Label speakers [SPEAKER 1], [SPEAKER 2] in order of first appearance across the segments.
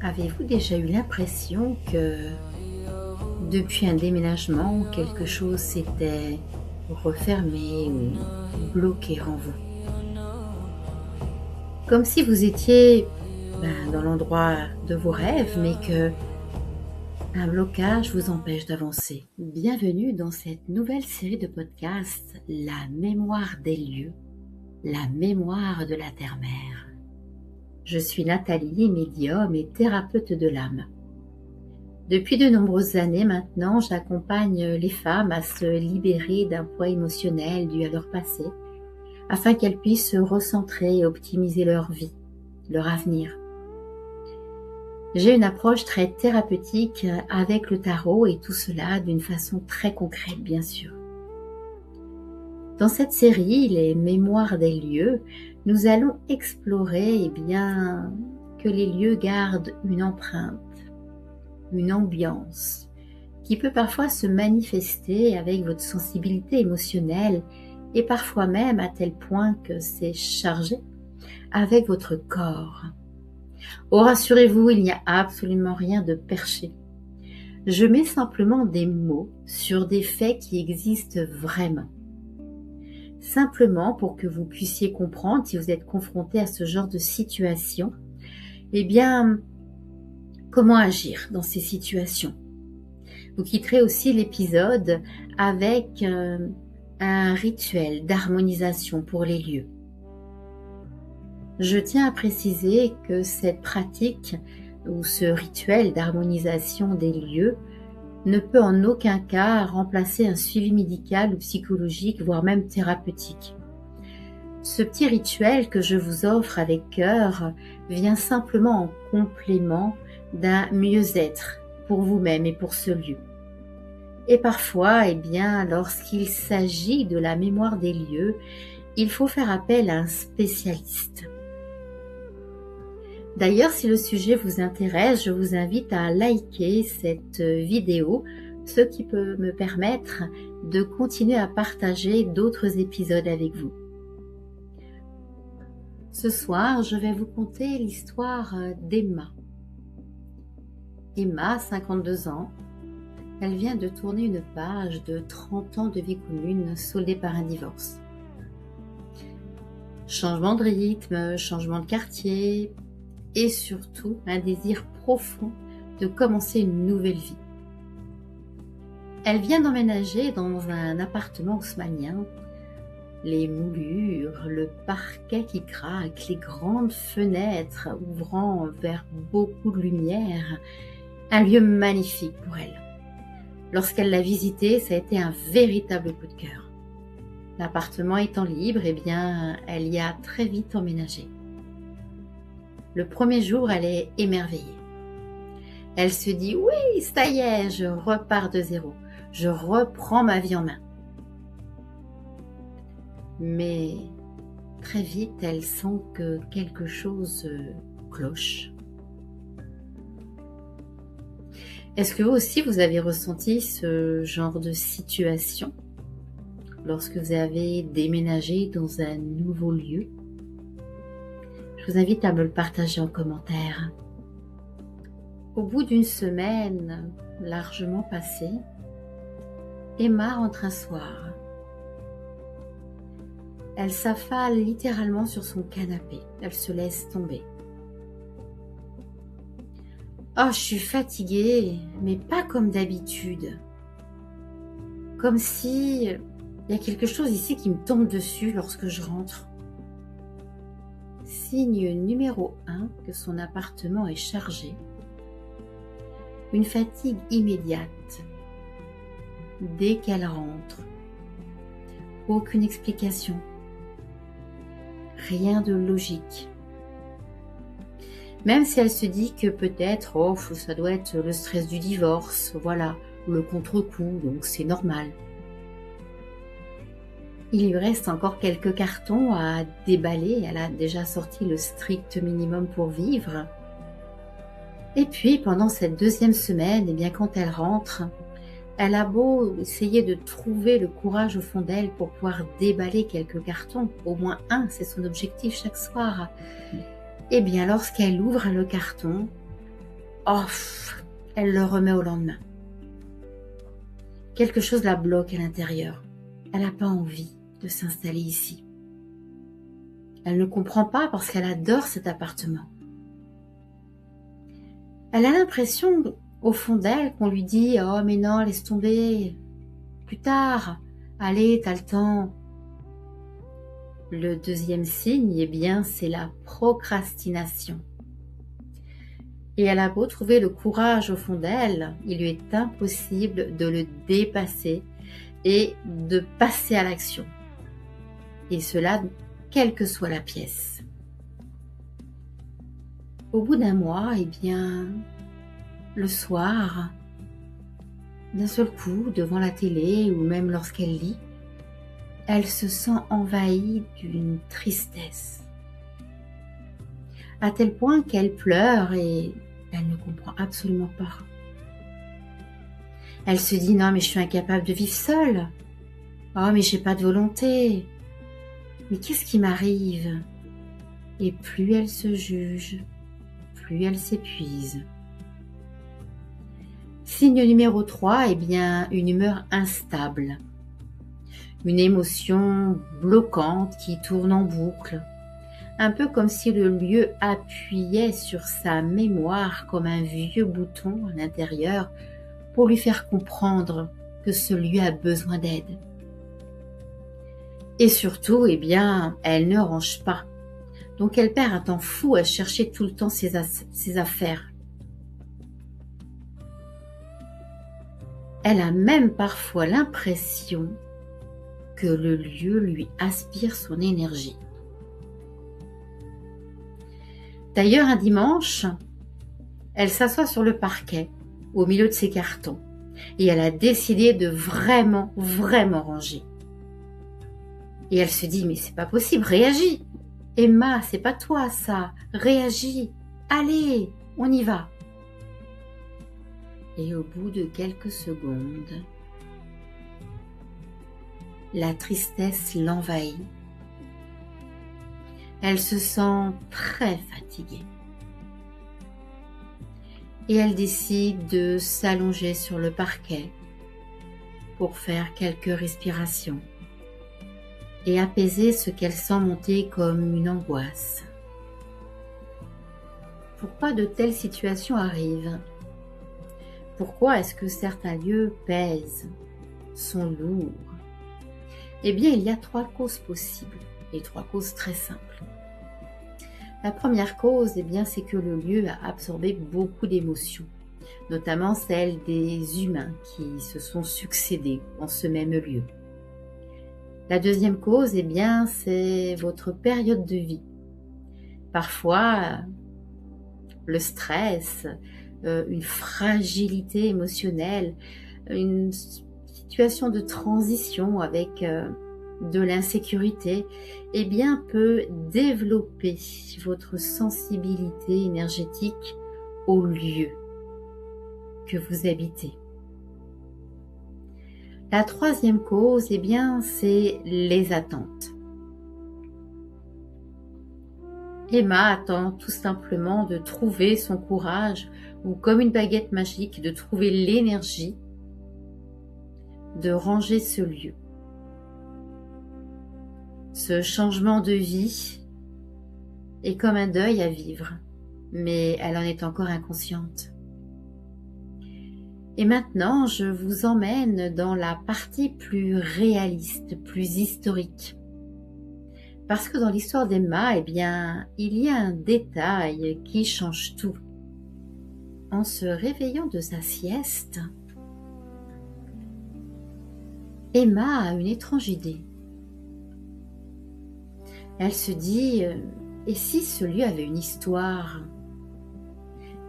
[SPEAKER 1] Avez-vous déjà eu l'impression que depuis un déménagement, quelque chose s'était refermé ou bloqué en vous? Comme si vous étiez dans l'endroit de vos rêves, mais que un blocage vous empêche d'avancer. Bienvenue dans cette nouvelle série de podcasts, La mémoire des lieux, la mémoire de la terre-mère. Je suis Nathalie, médium et thérapeute de l'âme. Depuis de nombreuses années maintenant, j'accompagne les femmes à se libérer d'un poids émotionnel dû à leur passé, afin qu'elles puissent se recentrer et optimiser leur vie, leur avenir. J'ai une approche très thérapeutique avec le tarot et tout cela d'une façon très concrète, bien sûr. Dans cette série, les mémoires des lieux, nous allons explorer que les lieux gardent une empreinte, une ambiance qui peut parfois se manifester avec votre sensibilité émotionnelle et parfois même à tel point que c'est chargé avec votre corps. Oh, rassurez-vous, il n'y a absolument rien de perché. Je mets simplement des mots sur des faits qui existent vraiment. Simplement pour que vous puissiez comprendre, si vous êtes confronté à ce genre de situation, comment agir dans ces situations. Vous quitterez aussi l'épisode avec un rituel d'harmonisation pour les lieux. Je tiens à préciser que cette pratique ou ce rituel d'harmonisation des lieux ne peut en aucun cas remplacer un suivi médical ou psychologique, voire même thérapeutique. Ce petit rituel que je vous offre avec cœur vient simplement en complément d'un mieux-être pour vous-même et pour ce lieu. Et parfois, lorsqu'il s'agit de la mémoire des lieux, il faut faire appel à un spécialiste. D'ailleurs, si le sujet vous intéresse, je vous invite à liker cette vidéo, ce qui peut me permettre de continuer à partager d'autres épisodes avec vous. Ce soir, je vais vous conter l'histoire d'Emma. Emma, 52 ans, elle vient de tourner une page de 30 ans de vie commune soldée par un divorce. Changement de rythme, changement de quartier et surtout un désir profond de commencer une nouvelle vie. Elle vient d'emménager dans un appartement haussmannien. Les moulures, le parquet qui craque, les grandes fenêtres ouvrant vers beaucoup de lumière, un lieu magnifique pour elle. Lorsqu'elle l'a visité, ça a été un véritable coup de cœur. L'appartement étant libre, elle y a très vite emménagé. Le premier jour, elle est émerveillée. Elle se dit « Oui, ça y est, je repars de zéro. Je reprends ma vie en main. » Mais très vite, elle sent que quelque chose cloche. Est-ce que vous aussi, vous avez ressenti ce genre de situation lorsque vous avez déménagé dans un nouveau lieu? Je vous invite à me le partager en commentaire. Au bout d'une semaine largement passée, Emma rentre un soir. Elle s'affale littéralement sur son canapé. Elle se laisse tomber. « Oh, je suis fatiguée, mais pas comme d'habitude. Comme si il y a quelque chose ici qui me tombe dessus lorsque je rentre. » Signe numéro 1 que son appartement est chargé. Une fatigue immédiate. Dès qu'elle rentre. Aucune explication. Rien de logique. Même si elle se dit que peut-être, ça doit être le stress du divorce, voilà, le contre-coup, donc c'est normal. Il lui reste encore quelques cartons à déballer, elle a déjà sorti le strict minimum pour vivre. Et puis, pendant cette deuxième semaine, quand elle rentre, elle a beau essayer de trouver le courage au fond d'elle pour pouvoir déballer quelques cartons, au moins un, c'est son objectif chaque soir. Lorsqu'elle ouvre le carton, Oh, elle le remet au lendemain. Quelque chose la bloque à l'intérieur. Elle n'a pas envie de s'installer ici. Elle ne comprend pas parce qu'elle adore cet appartement. Elle a l'impression, au fond d'elle, qu'on lui dit « Oh, mais non, laisse tomber, plus tard, allez, t'as le temps. » Le deuxième signe, eh bien, c'est la procrastination. Et elle a beau trouver le courage au fond d'elle, il lui est impossible de le dépasser et de passer à l'action. Et cela, quelle que soit la pièce. Au bout d'un mois, eh bien, le soir, d'un seul coup, devant la télé ou même lorsqu'elle lit, elle se sent envahie d'une tristesse. À tel point qu'elle pleure et elle ne comprend absolument pas. Elle se dit « Non, mais je suis incapable de vivre seule. Oh, mais j'ai pas de volonté. Mais qu'est-ce qui m'arrive ?» Et plus elle se juge, plus elle s'épuise. Signe numéro 3, eh bien, une humeur instable. Une émotion bloquante qui tourne en boucle. Un peu comme si le lieu appuyait sur sa mémoire comme un vieux bouton à l'intérieur pour lui faire comprendre que ce lieu a besoin d'aide. Et surtout, eh bien, elle ne range pas. Donc elle perd un temps fou à chercher tout le temps ses affaires. Elle a même parfois l'impression que le lieu lui aspire son énergie. D'ailleurs, un dimanche, elle s'assoit sur le parquet, au milieu de ses cartons, et elle a décidé de vraiment ranger. Et elle se dit, mais c'est pas possible, réagis. Emma, c'est pas toi ça, réagis. Allez, on y va. Et au bout de quelques secondes, la tristesse l'envahit. Elle se sent très fatiguée. Et elle décide de s'allonger sur le parquet pour faire quelques respirations et apaiser ce qu'elle sent monter comme une angoisse. Pourquoi de telles situations arrivent ? Pourquoi est-ce que certains lieux pèsent, sont lourds ? Eh bien, il y a 3 causes possibles, et 3 causes très simples. La première cause, eh bien, c'est que le lieu a absorbé beaucoup d'émotions, notamment celles des humains qui se sont succédés en ce même lieu. La deuxième cause, eh bien, c'est votre période de vie. Parfois, le stress, une fragilité émotionnelle, une situation de transition avec de l'insécurité, eh bien, peut développer votre sensibilité énergétique au lieu que vous habitez. La troisième cause, eh bien, c'est les attentes. Emma attend tout simplement de trouver son courage ou comme une baguette magique, de trouver l'énergie de ranger ce lieu. Ce changement de vie est comme un deuil à vivre, mais elle en est encore inconsciente. Et maintenant, je vous emmène dans la partie plus réaliste, plus historique. Parce que dans l'histoire d'Emma, eh bien, il y a un détail qui change tout. En se réveillant de sa sieste, Emma a une étrange idée. Elle se dit, et si ce lieu avait une histoire ?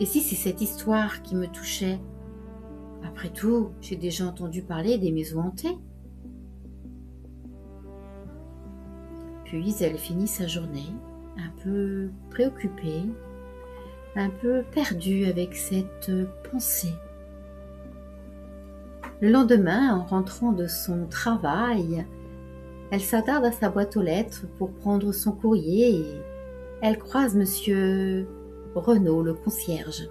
[SPEAKER 1] Et si c'est cette histoire qui me touchait ? Après tout, j'ai déjà entendu parler des maisons hantées. Puis elle finit sa journée, un peu préoccupée, un peu perdue avec cette pensée. Le lendemain, en rentrant de son travail, elle s'attarde à sa boîte aux lettres pour prendre son courrier et elle croise Monsieur Renaud, le concierge.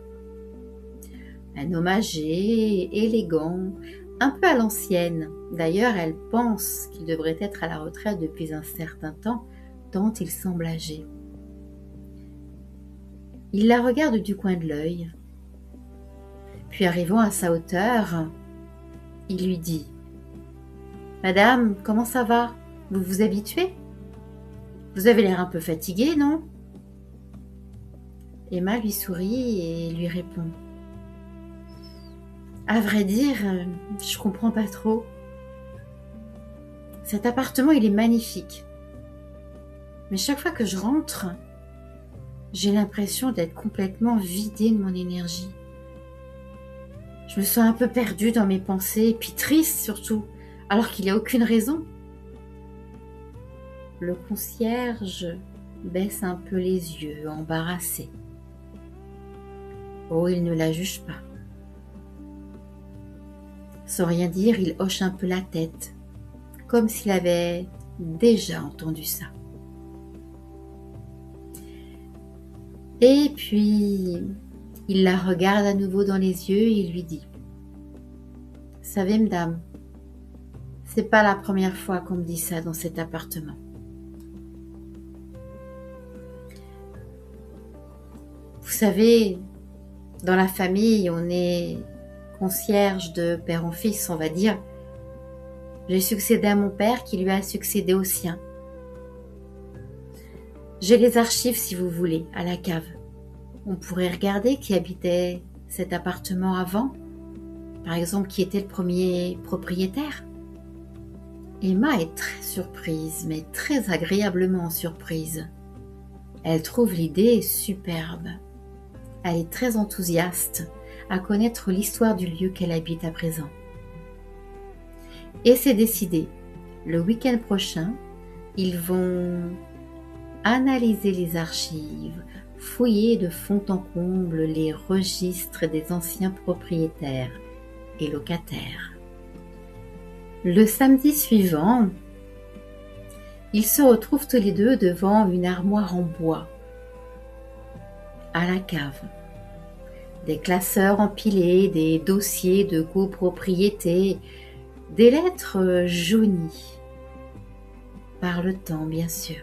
[SPEAKER 1] Un homme âgé, élégant, un peu à l'ancienne. D'ailleurs, elle pense qu'il devrait être à la retraite depuis un certain temps, tant il semble âgé. Il la regarde du coin de l'œil. Puis arrivant à sa hauteur, il lui dit « Madame, comment ça va? Vous vous habituez? Vous avez l'air un peu fatiguée, non ?» Emma lui sourit et lui répond « À vrai dire, je comprends pas trop. Cet appartement, il est magnifique. Mais chaque fois que je rentre, j'ai l'impression d'être complètement vidée de mon énergie. Je me sens un peu perdue dans mes pensées, et puis triste surtout, alors qu'il n'y a aucune raison. » Le concierge baisse un peu les yeux, embarrassé. Oh, il ne la juge pas. Sans rien dire, il hoche un peu la tête, comme s'il avait déjà entendu ça. Et puis, il la regarde à nouveau dans les yeux et il lui dit « Savez, madame, c'est pas la première fois qu'on me dit ça dans cet appartement. Vous savez, dans la famille, on est concierge de père en fils, on va dire. J'ai succédé à mon père qui lui a succédé au sien. J'ai les archives si vous voulez, à la cave. On pourrait regarder qui habitait cet appartement avant, par exemple qui était le premier propriétaire. » Emma est très surprise, mais très agréablement surprise. Elle trouve l'idée superbe. Elle est très enthousiaste à connaître l'histoire du lieu qu'elle habite à présent. Et c'est décidé. Le week-end prochain, ils vont analyser les archives, fouiller de fond en comble les registres des anciens propriétaires et locataires. Le samedi suivant, ils se retrouvent tous les deux devant une armoire en bois, à la cave. Des classeurs empilés, des dossiers de copropriété, des lettres jaunies, par le temps bien sûr.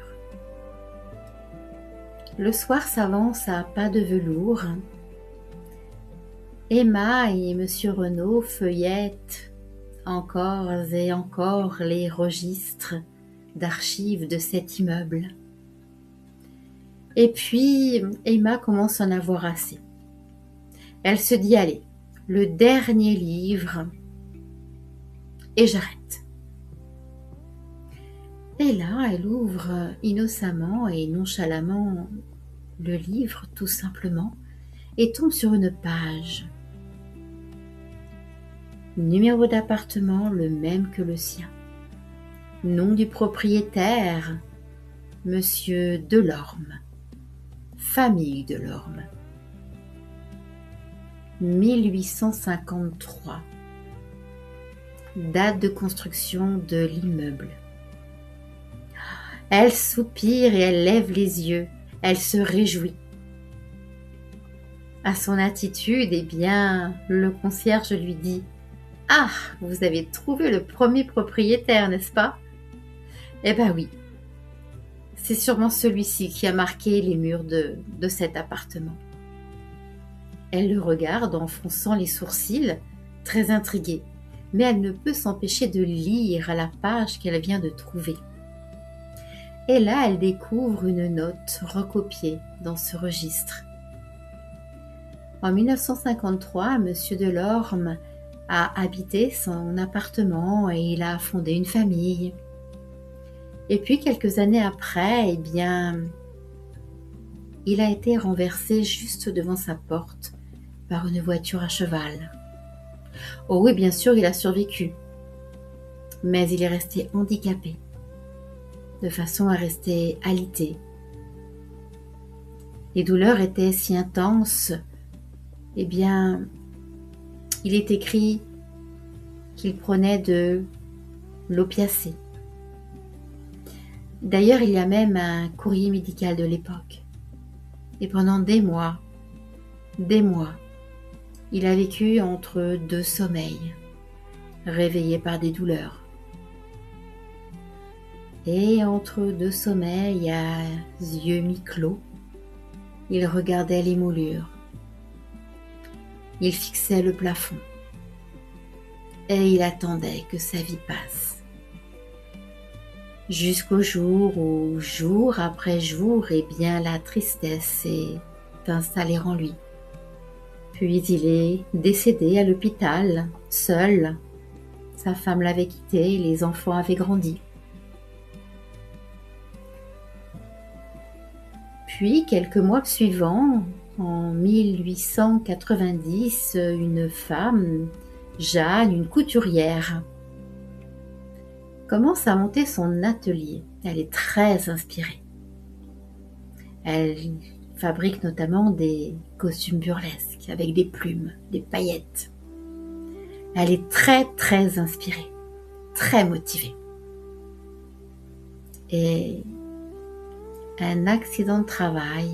[SPEAKER 1] Le soir s'avance à pas de velours. Emma et Monsieur Renaud feuillettent encore et encore les registres d'archives de cet immeuble. Et puis, Emma commence à en avoir assez. Elle se dit, allez, le dernier livre, et j'arrête. Et là, elle ouvre innocemment et nonchalamment le livre, tout simplement, et tombe sur une page. Numéro d'appartement, le même que le sien. Nom du propriétaire, Monsieur Delorme. Famille Delorme. 1853. Date de construction de l'immeuble. Elle soupire et elle lève les yeux. Elle se réjouit. À son attitude, eh bien, le concierge lui dit « Ah, vous avez trouvé le premier propriétaire, n'est-ce pas ?» Eh ben oui, c'est sûrement celui-ci qui a marqué les murs de cet appartement. Elle le regarde en fronçant les sourcils, très intriguée, mais elle ne peut s'empêcher de lire la page qu'elle vient de trouver. Et là, elle découvre une note recopiée dans ce registre. En 1953, Monsieur Delorme a habité son appartement et il a fondé une famille. Et puis, quelques années après, eh bien, il a été renversé juste devant sa porte par une voiture à cheval. Oh oui, bien sûr, il a survécu, mais il est resté handicapé, de façon à rester alité. Les douleurs étaient si intenses, eh bien, il est écrit qu'il prenait de l'opiacé. D'ailleurs, il y a même un courrier médical de l'époque. Et pendant des mois, Il a vécu entre deux sommeils, réveillé par des douleurs. Et entre deux sommeils, à yeux mi-clos, il regardait les moulures. Il fixait le plafond. Et il attendait que sa vie passe. Jusqu'au jour où, jour après jour, la tristesse s'est installée en lui. Puis il est décédé à l'hôpital, seul. Sa femme l'avait quitté, les enfants avaient grandi. Puis, quelques mois suivants, en 1890, une femme, Jeanne, une couturière, commence à monter son atelier. Elle est très inspirée. Elle fabrique notamment des costumes burlesques avec des plumes, des paillettes. Elle est très très inspirée, très motivée. Et un accident de travail.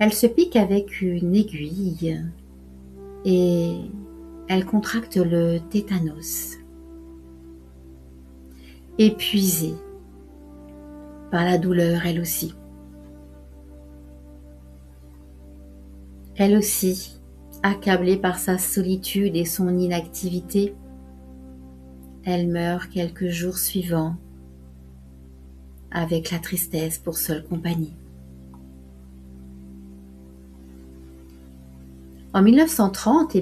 [SPEAKER 1] Elle se pique avec une aiguille et elle contracte le tétanos. Épuisée par la douleur, elle aussi. Elle aussi, accablée par sa solitude et son inactivité, elle meurt quelques jours suivants avec la tristesse pour seule compagnie. En 1930,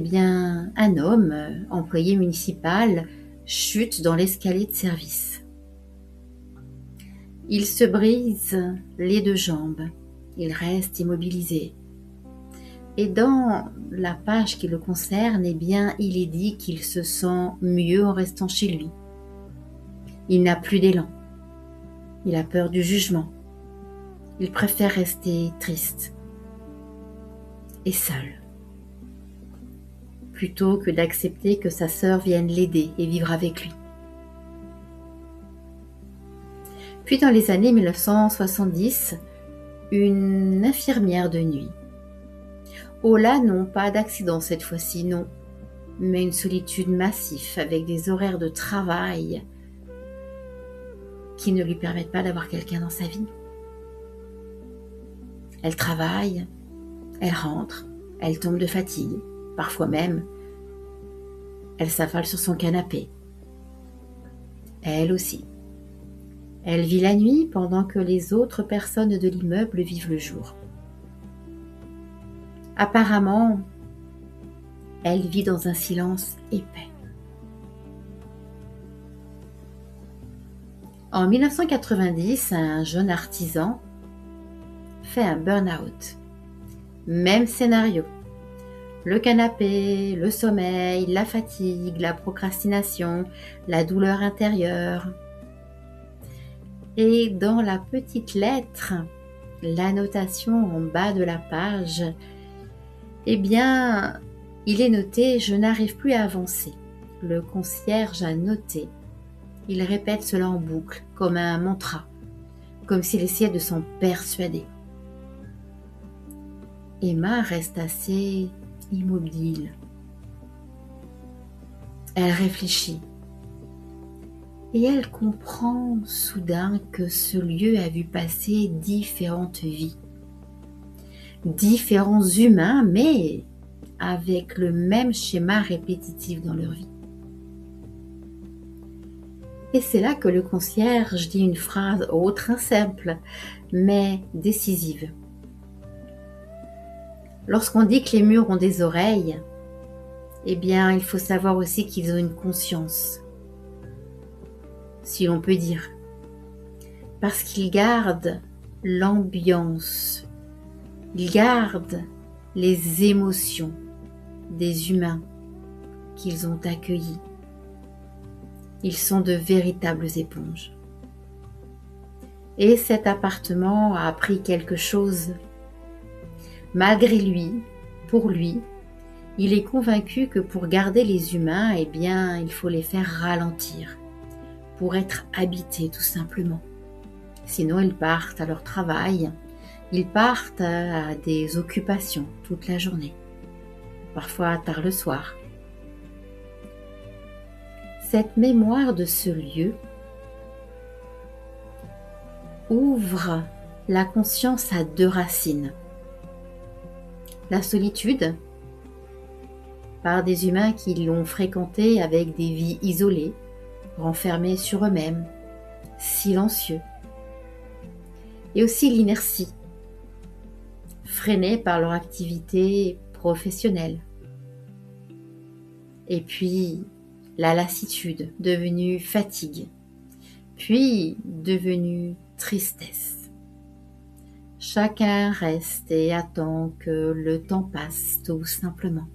[SPEAKER 1] un homme, employé municipal, chute dans l'escalier de service. Il se brise les deux jambes. Il reste immobilisé. Et dans la page qui le concerne, il est dit qu'il se sent mieux en restant chez lui. Il n'a plus d'élan. Il a peur du jugement. Il préfère rester triste et seul, plutôt que d'accepter que sa sœur vienne l'aider et vivre avec lui. Puis dans les années 1970, une infirmière de nuit. Oh là non, pas d'accident cette fois-ci, non, mais une solitude massive avec des horaires de travail qui ne lui permettent pas d'avoir quelqu'un dans sa vie. Elle travaille, elle rentre, elle tombe de fatigue, parfois même, elle s'affale sur son canapé. Elle aussi. Elle vit la nuit pendant que les autres personnes de l'immeuble vivent le jour. Apparemment, elle vit dans un silence épais. En 1990, un jeune artisan fait un burn-out. Même scénario. Le canapé, le sommeil, la fatigue, la procrastination, la douleur intérieure. Et dans la petite lettre, l'annotation en bas de la page, il est noté « Je n'arrive plus à avancer ». Le concierge a noté. Il répète cela en boucle, comme un mantra, comme s'il essayait de s'en persuader. Emma reste assez immobile. Elle réfléchit. Et elle comprend soudain que ce lieu a vu passer différentes vies. Différents humains, mais avec le même schéma répétitif dans leur vie. Et c'est là que le concierge dit une phrase très simple, mais décisive. Lorsqu'on dit que les murs ont des oreilles, il faut savoir aussi qu'ils ont une conscience, si l'on peut dire, parce qu'ils gardent l'ambiance, ils gardent les émotions des humains qu'ils ont accueillis. Ils sont de véritables éponges. Et cet appartement a appris quelque chose. Malgré lui, pour lui, il est convaincu que pour garder les humains, il faut les faire ralentir, pour être habités tout simplement. Sinon, ils partent à leur travail, ils partent à des occupations toute la journée. parfois tard le soir. Cette mémoire de ce lieu ouvre la conscience à deux racines. La solitude, par des humains qui l'ont fréquenté avec des vies isolées, renfermés sur eux-mêmes, silencieux. Et aussi l'inertie, freinée par leur activité professionnelle. Et puis la lassitude, devenue fatigue, puis devenue tristesse. Chacun reste et attend que le temps passe tout simplement.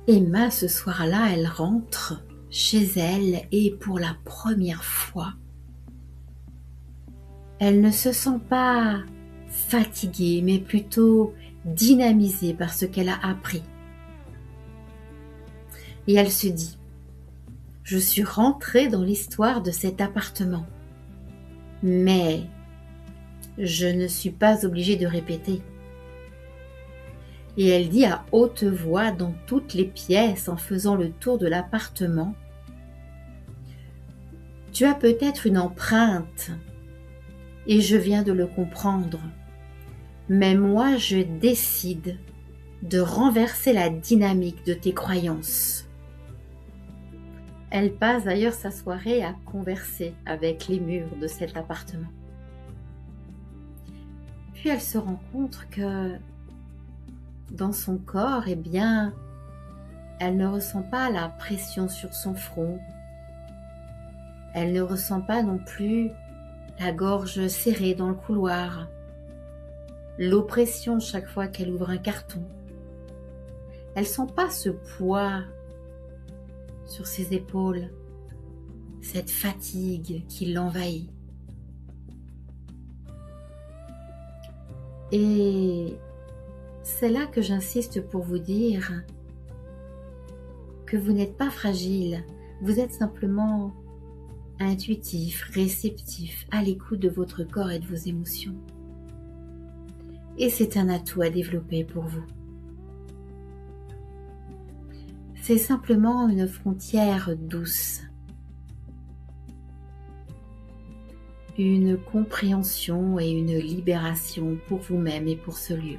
[SPEAKER 1] Emma, ce soir-là, elle rentre chez elle et pour la première fois, elle ne se sent pas fatiguée, mais plutôt dynamisée par ce qu'elle a appris. Et elle se dit, je suis rentrée dans l'histoire de cet appartement, mais je ne suis pas obligée de répéter. Et elle dit à haute voix dans toutes les pièces en faisant le tour de l'appartement, tu as peut-être une empreinte et je viens de le comprendre, mais moi je décide de renverser la dynamique de tes croyances. Elle passe d'ailleurs sa soirée à converser avec les murs de cet appartement. Puis elle se rend compte que dans son corps, eh bien, elle ne ressent pas la pression sur son front. Elle ne ressent pas non plus la gorge serrée dans le couloir, l'oppression chaque fois qu'elle ouvre un carton. Elle ne sent pas ce poids sur ses épaules, cette fatigue qui l'envahit. Et c'est là que j'insiste pour vous dire que vous n'êtes pas fragile, vous êtes simplement intuitif, réceptif, à l'écoute de votre corps et de vos émotions. Et c'est un atout à développer pour vous. C'est simplement une frontière douce, une compréhension et une libération pour vous-même et pour ce lieu.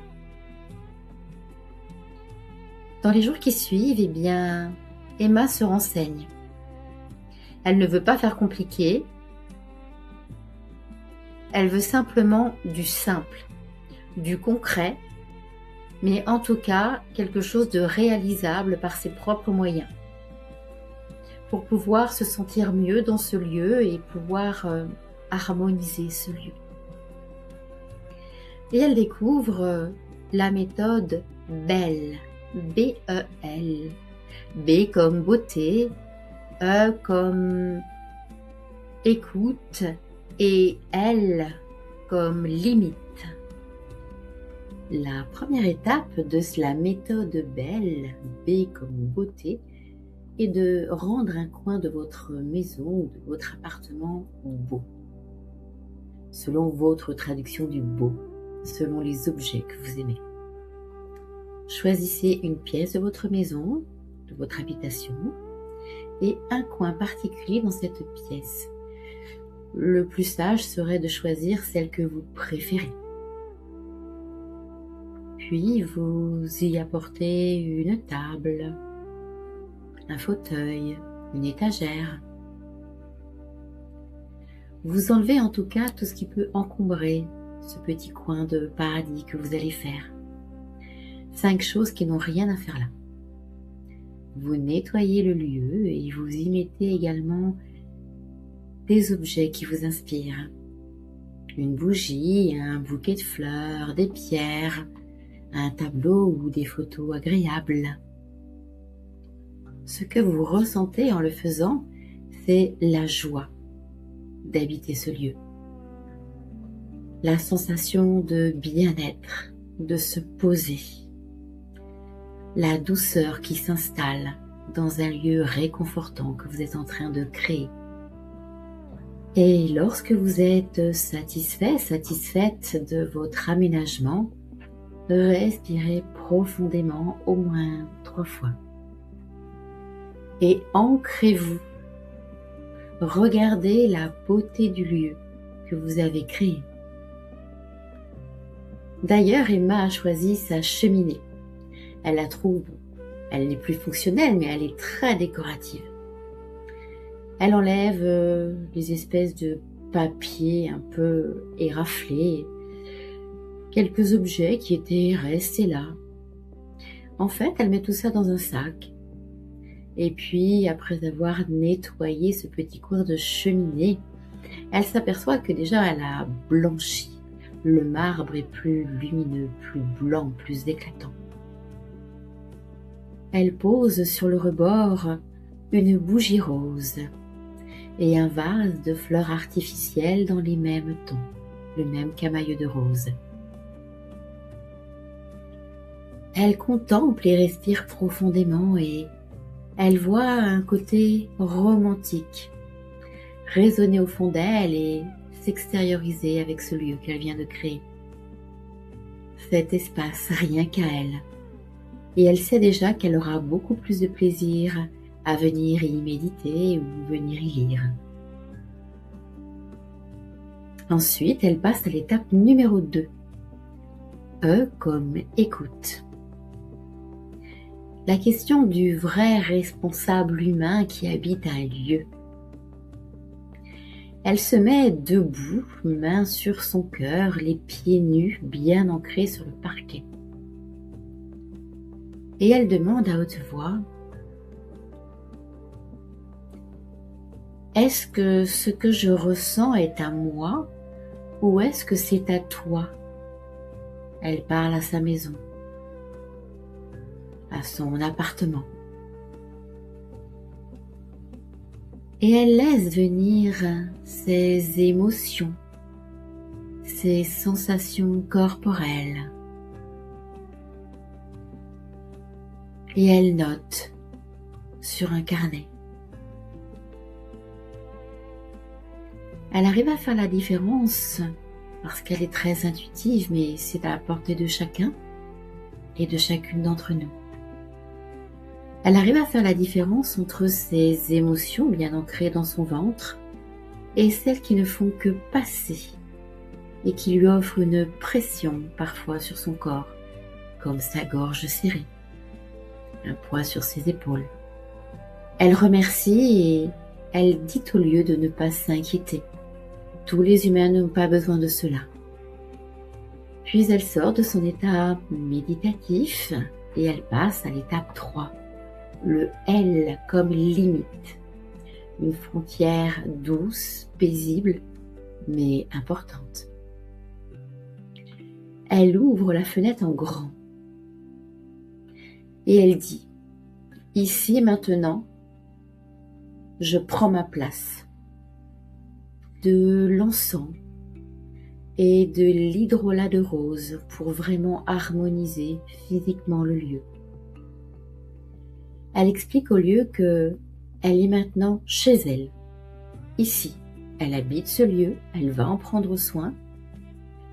[SPEAKER 1] Dans les jours qui suivent, eh bien, Emma se renseigne. Elle ne veut pas faire compliqué. Elle veut simplement du simple, du concret, mais en tout cas, quelque chose de réalisable par ses propres moyens, pour pouvoir se sentir mieux dans ce lieu et pouvoir harmoniser ce lieu. Et elle découvre la méthode BEL, B-E-L, B comme beauté, E comme écoute et L comme limite. La première étape de la méthode BEL, B comme beauté, est de rendre un coin de votre maison ou de votre appartement beau, selon votre traduction du beau, selon les objets que vous aimez. Choisissez une pièce de votre maison, de votre habitation, et un coin particulier dans cette pièce. Le plus sage serait de choisir celle que vous préférez. Puis vous y apportez une table, un fauteuil, une étagère. Vous enlevez en tout cas tout ce qui peut encombrer ce petit coin de paradis que vous allez faire. 5 choses qui n'ont rien à faire là. Vous nettoyez le lieu et vous y mettez également des objets qui vous inspirent. Une bougie, un bouquet de fleurs, des pierres, un tableau ou des photos agréables. Ce que vous ressentez en le faisant, c'est la joie d'habiter ce lieu. La sensation de bien-être, de se poser. La douceur qui s'installe dans un lieu réconfortant que vous êtes en train de créer. Et lorsque vous êtes satisfait, satisfaite de votre aménagement, Respirez profondément au moins 3 fois. Et ancrez-vous. Regardez la beauté du lieu que vous avez créé. D'ailleurs, Emma a choisi sa cheminée. Elle la trouve, elle n'est plus fonctionnelle, mais elle est très décorative. Elle enlève les espèces de papier un peu éraflés, quelques objets qui étaient restés là. En fait, elle met tout ça dans un sac. Et puis, après avoir nettoyé ce petit coin de cheminée, elle s'aperçoit que déjà elle a blanchi. Le marbre est plus lumineux, plus blanc, plus éclatant. Elle pose sur le rebord une bougie rose et un vase de fleurs artificielles dans les mêmes tons, le même camailleux de rose. Elle contemple et respire profondément et elle voit un côté romantique résonner au fond d'elle et s'extérioriser avec ce lieu qu'elle vient de créer. Cet espace, rien qu'à elle. Et elle sait déjà qu'elle aura beaucoup plus de plaisir à venir y méditer ou venir y lire. Ensuite, elle passe à l'étape numéro 2. E comme écoute. La question du vrai responsable humain qui habite un lieu. Elle se met debout, main sur son cœur, les pieds nus, bien ancrés sur le parquet. Et elle demande à haute voix, « Est-ce que ce que je ressens est à moi ou est-ce que c'est à toi ?» Elle parle à sa maison, à son appartement. Et elle laisse venir ses émotions, ses sensations corporelles. Et elle note sur un carnet. Elle arrive à faire la différence parce qu'elle est très intuitive, mais c'est à la portée de chacun et de chacune d'entre nous. Elle arrive à faire la différence entre ses émotions bien ancrées dans son ventre et celles qui ne font que passer et qui lui offrent une pression parfois sur son corps, comme sa gorge serrée, un poids sur ses épaules. Elle remercie et elle dit au lieu de ne pas s'inquiéter. Tous les humains n'ont pas besoin de cela. Puis elle sort de son état méditatif et elle passe à l'étape 3. Le L comme limite, une frontière douce, paisible, mais importante. Elle ouvre la fenêtre en grand et elle dit, ici et maintenant, je prends ma place. De l'encens et de l'hydrolat de rose pour vraiment harmoniser physiquement le lieu. Elle explique au lieu que elle est maintenant chez elle, ici. Elle habite ce lieu, elle va en prendre soin,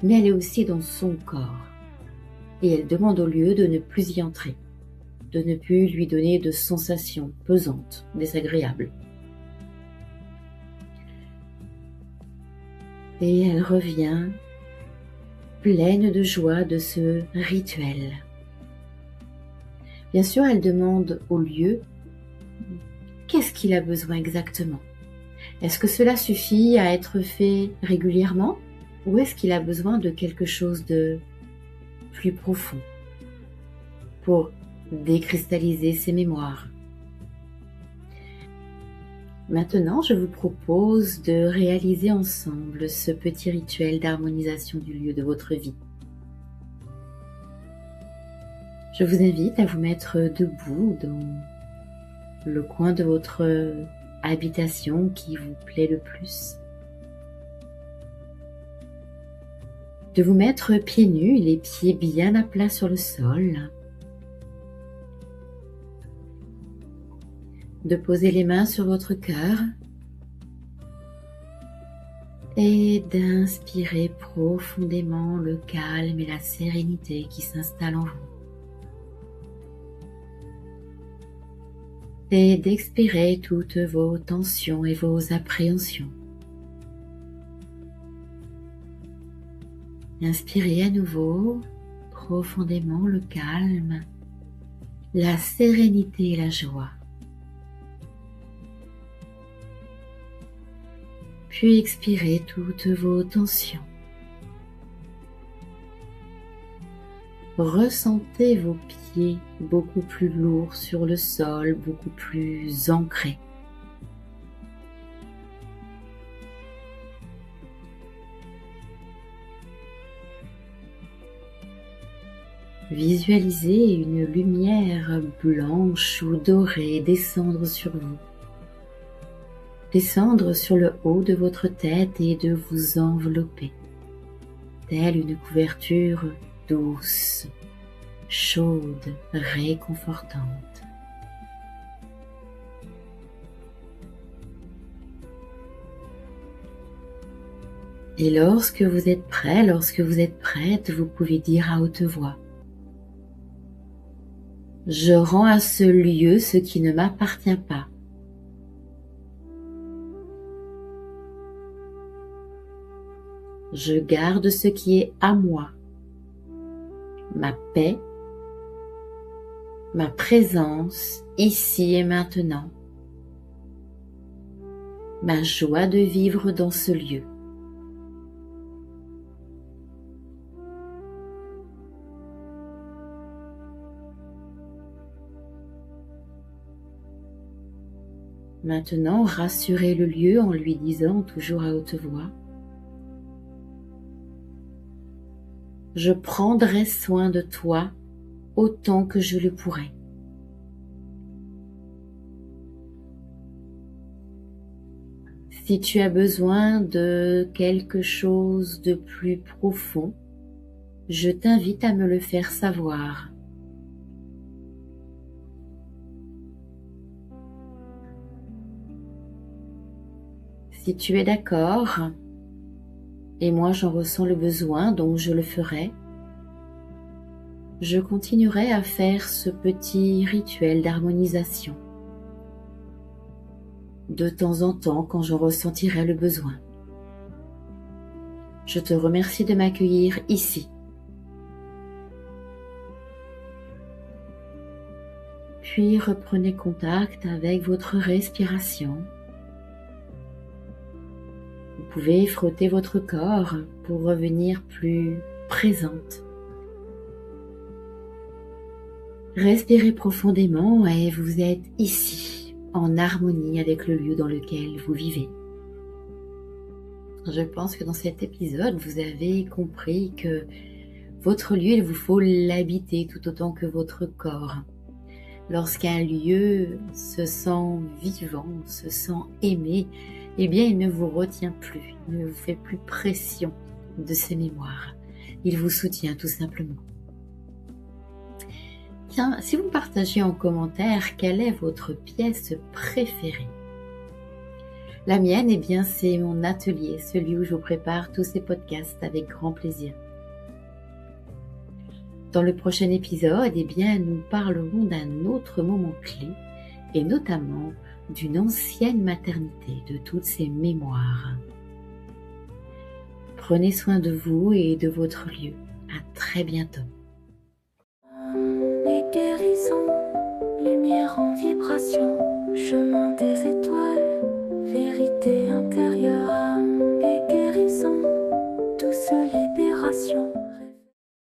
[SPEAKER 1] mais elle est aussi dans son corps. Et elle demande au lieu de ne plus y entrer, de ne plus lui donner de sensations pesantes, désagréables. Et elle revient pleine de joie de ce rituel. Bien sûr, elle demande au lieu qu'est-ce qu'il a besoin exactement. Est-ce que cela suffit à être fait régulièrement ou est-ce qu'il a besoin de quelque chose de plus profond pour décristalliser ses mémoires? Maintenant, je vous propose de réaliser ensemble ce petit rituel d'harmonisation du lieu de votre vie. Je vous invite à vous mettre debout dans le coin de votre habitation qui vous plaît le plus. De vous mettre pieds nus, les pieds bien à plat sur le sol. De poser les mains sur votre cœur. et d'inspirer profondément le calme et la sérénité qui s'installent en vous. Et d'expirer toutes vos tensions et vos appréhensions. Inspirez à nouveau profondément le calme, la sérénité et la joie. Puis expirez toutes vos tensions. Ressentez vos pieds beaucoup plus lourds sur le sol, beaucoup plus ancrés. Visualisez une lumière blanche ou dorée descendre sur vous. Descendre sur le haut de votre tête et de vous envelopper, telle une couverture douce, chaude, réconfortante. Et lorsque vous êtes prêt, lorsque vous êtes prête, vous pouvez dire à haute voix: je rends à ce lieu ce qui ne m'appartient pas. Je garde ce qui est à moi, ma paix, ma présence ici et maintenant, ma joie de vivre dans ce lieu. Maintenant, rassurez le lieu en lui disant toujours à haute voix: je prendrai soin de toi autant que je le pourrai. Si tu as besoin de quelque chose de plus profond, je t'invite à me le faire savoir. Si tu es d'accord, et moi j'en ressens le besoin, donc je le ferai, je continuerai à faire ce petit rituel d'harmonisation de temps en temps quand j'en ressentirai le besoin. Je te remercie de m'accueillir ici. Puis reprenez contact avec votre respiration. Vous pouvez frotter votre corps pour revenir plus présente. Respirez profondément et vous êtes ici, en harmonie avec le lieu dans lequel vous vivez. Je pense que dans cet épisode, vous avez compris que votre lieu, il vous faut l'habiter tout autant que votre corps. Lorsqu'un lieu se sent vivant, se sent aimé, eh bien il ne vous retient plus, il ne vous fait plus pression de ses mémoires. Il vous soutient tout simplement. Tiens, si vous partagez en commentaire quelle est votre pièce préférée. La mienne, eh bien c'est mon atelier, celui où je vous prépare tous ces podcasts avec grand plaisir. Dans le prochain épisode, eh bien, nous parlerons d'un autre moment clé et notamment d'une ancienne maternité, de toutes ces mémoires. Prenez soin de vous et de votre lieu. À très bientôt.
[SPEAKER 2] Les guérisons, lumière en vibration, chemin.